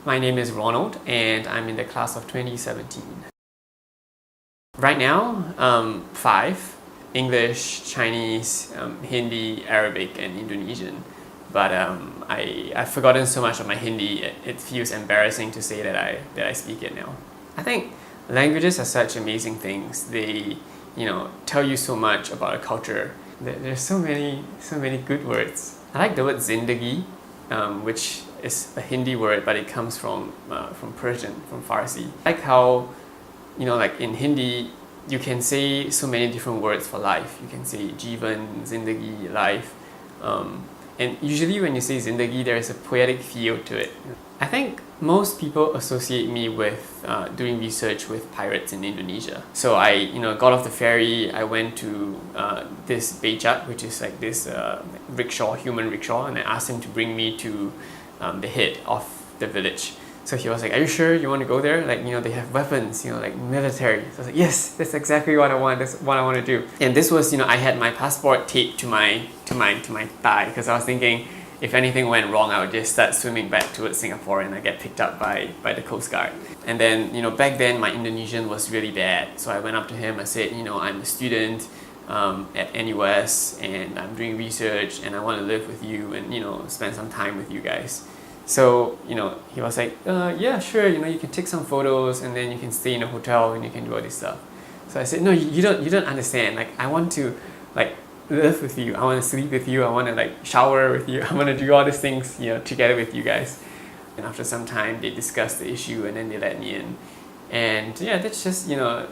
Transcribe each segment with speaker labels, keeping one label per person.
Speaker 1: My name is Ronald and I'm in the class of 2017. Right now, 5: English, Chinese, Hindi, Arabic, and Indonesian. But I've forgotten so much of my Hindi, it feels embarrassing to say that I speak it now. I think languages are such amazing things. They tell you so much about a culture. There's so many good words. I like the word zindagi, which is a Hindi word, but it comes from Persian, from Farsi. I like how, like in Hindi, you can say so many different words for life. You can say jivan, zindagi, life. And usually when you say zindagi, there is a poetic feel to it. I think most people associate me with doing research with pirates in Indonesia. So I got off the ferry, I went to this becak, which is like this rickshaw, human rickshaw, and I asked him to bring me to the head of the village. So he was like, "Are you sure you want to go there? Like, they have weapons, like military." So I was like, "Yes, that's exactly what I want. That's what I want to do." And this was, I had my passport taped to my thigh because I was thinking, if anything went wrong, I would just start swimming back towards Singapore and I get picked up by the Coast Guard. And then, back then my Indonesian was really bad. So I went up to him, I said, I'm a student at N.U.S. and I'm doing research and I want to live with you and, spend some time with you guys. So, he was like, yeah, sure, you can take some photos and then you can stay in a hotel and you can do all this stuff. So I said, no, you don't understand. Like, I want to, live with you. I want to sleep with you. I want to, shower with you. I want to do all these things, together with you guys. And after some time, they discussed the issue and then they let me in. And yeah, that's just, the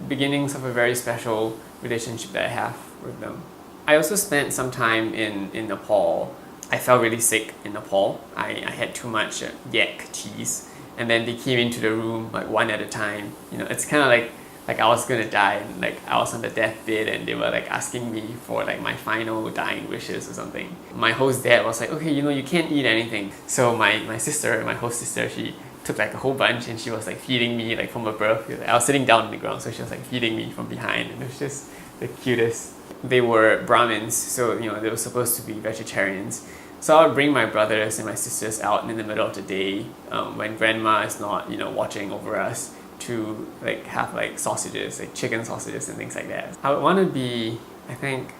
Speaker 1: beginnings of a very special relationship that I have with them. I also spent some time in Nepal. I felt really sick in Nepal. I had too much yak cheese, and then they came into the room one at a time. It's kind of like I was gonna die, and I was on the deathbed, and they were asking me for my final dying wishes or something. My host dad was like, "Okay, you can't eat anything." So my sister, my host sister, she took a whole bunch, and she was feeding me from above. I was sitting down on the ground, so she was feeding me from behind, and it was just the cutest. They were Brahmins, so they were supposed to be vegetarians. So I would bring my brothers and my sisters out in the middle of the day when grandma is not watching over us to have sausages, chicken sausages and things like that. I would want to be, I think,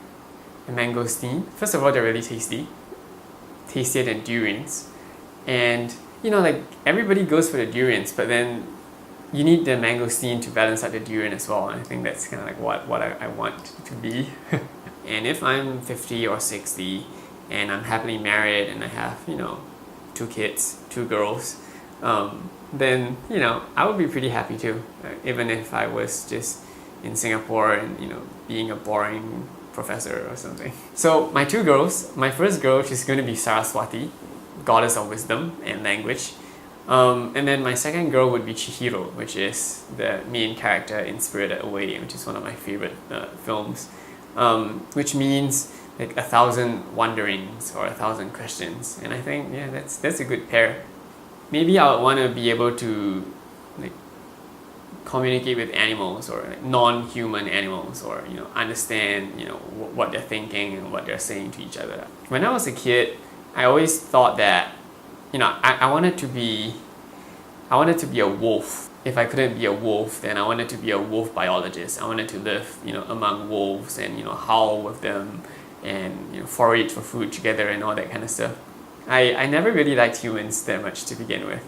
Speaker 1: a mangosteen. First of all, they're really tasty, tastier than durians, and everybody goes for the durians, but then you need the mangosteen to balance out the durian as well, and I think that's kind of what I want to be. And if I'm 50 or 60 and I'm happily married and I have 2 kids, 2 girls, then I would be pretty happy too, even if I was just in Singapore and being a boring professor or something. So my 2 girls, my first girl, she's going to be Saraswati, goddess of wisdom and language. And then my second girl would be Chihiro, which is the main character in Spirited Away, which is one of my favorite films, which means 1,000 wanderings or 1,000 questions. And I think, yeah, that's a good pair. Maybe I would want to be able to communicate with animals or non-human animals, or understand what they're thinking and what they're saying to each other. When I was a kid, I always thought that I wanted to be a wolf. If I couldn't be a wolf, then I wanted to be a wolf biologist. I wanted to live among wolves and howl with them and forage for food together and all that kind of stuff. I never really liked humans that much to begin with.